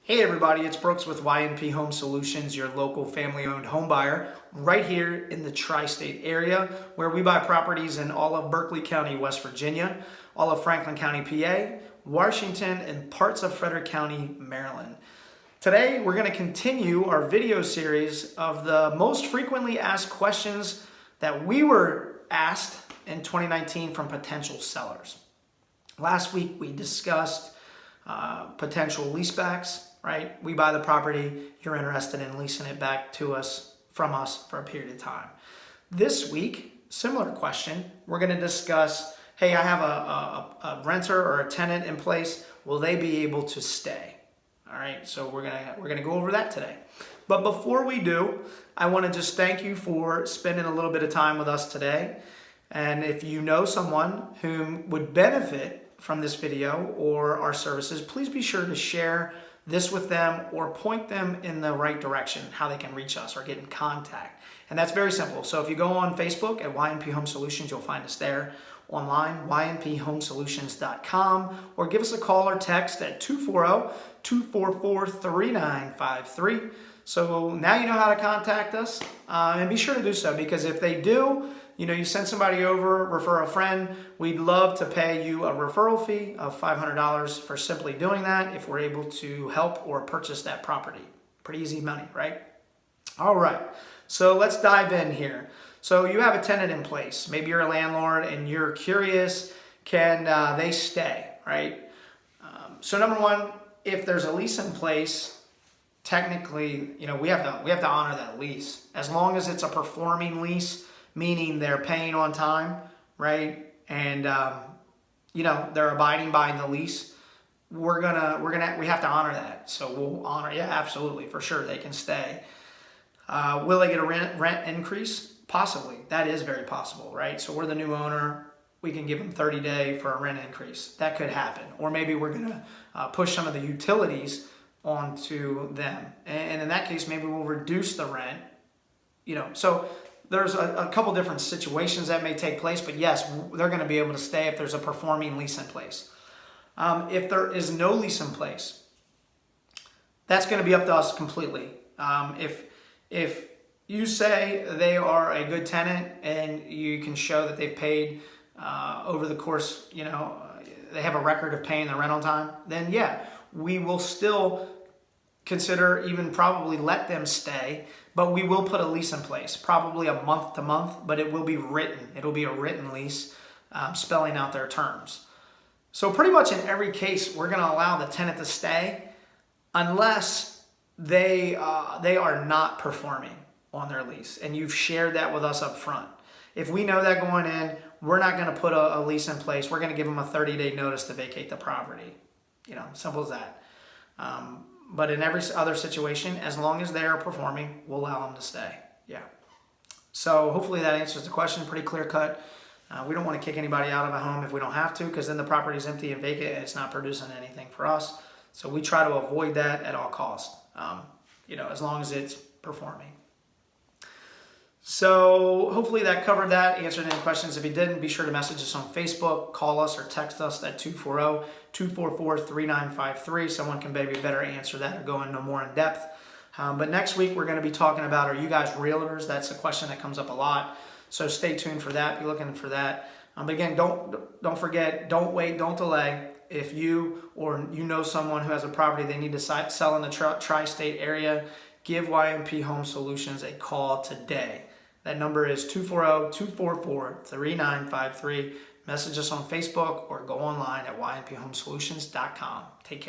Hey everybody, it's Brooks with YNP Home Solutions, your local family-owned home buyer, right here in the tri-state area where we buy properties in all of Berkeley County, West Virginia, all of Franklin County, PA, Washington, and parts of Frederick County, Maryland. Today, we're going to continue our video series of the most frequently asked questions that we were asked in 2019 from potential sellers. Last week, we discussed potential leasebacks. Right? We buy the property, you're interested in leasing it back to us, from us for a period of time. This week, similar question, we're going to discuss, hey, I have a renter or a tenant in place, will they be able to stay? All right, so we're gonna go over that today. But before we do, I want to just thank you for spending a little bit of time with us today. And if you know someone who would benefit from this video or our services, please be sure to share this with them or point them in the right direction, how they can reach us or get in contact. And that's very simple. So if you go on Facebook at YNP Home Solutions, you'll find us there. Online, ynphomesolutions.com, or give us a call or text at 240-244-3953. So now you know how to contact us, and be sure to do so, because if they do, you send somebody over, refer a friend, we'd love to pay you a referral fee of $500 for simply doing that if we're able to help or purchase that property. Pretty easy money, right? All right, so let's dive in here. So you have a tenant in place. Maybe you're a landlord and you're curious, can they stay, right? So number one, if there's a lease in place, technically, we have to honor that lease. As long as it's a performing lease, meaning they're paying on time, right? And they're abiding by the lease. We have to honor that. So we'll honor, yeah, absolutely, for sure, they can stay. Will they get a rent increase? Possibly. That is very possible, right? So we're the new owner. We can give them 30-day for a rent increase. That could happen. Or maybe we're going to push some of the utilities onto them. And in that case, maybe we'll reduce the rent. So there's a couple different situations that may take place, but yes, they're going to be able to stay if there's a performing lease in place. If there is no lease in place, that's going to be up to us completely. If you say they are a good tenant and you can show that they've paid over the course, they have a record of paying the rent on time, then yeah, we will still consider, even probably let them stay, but we will put a lease in place, probably a month to month, but it will be written. It'll be a written lease spelling out their terms. So pretty much in every case, we're going to allow the tenant to stay unless they are not performing on their lease, and you've shared that with us up front. If we know that going in, we're not going to put a lease in place. We're going to give them a 30-day notice to vacate the property. Simple as that. But in every other situation, as long as they are performing, we'll allow them to stay. Yeah. So hopefully that answers the question. Pretty clear cut. We don't want to kick anybody out of a home if we don't have to, because then the property is empty and vacant and it's not producing anything for us. So we try to avoid that at all costs, as long as it's performing. So hopefully that covered that, answered any questions. If you didn't, be sure to message us on Facebook, call us, or text us at 240-244-3953. Someone can maybe better answer that or go into more in depth. But next week, we're going to be talking about, are you guys realtors? That's a question that comes up a lot. So stay tuned for that. Be looking for that. But again, don't forget, don't wait, don't delay. If you or you know someone who has a property they need to sell in the tri-state area, give YNP Home Solutions a call today. That number is 240-244-3953. Message us on Facebook or go online at ynphomesolutions.com. Take care.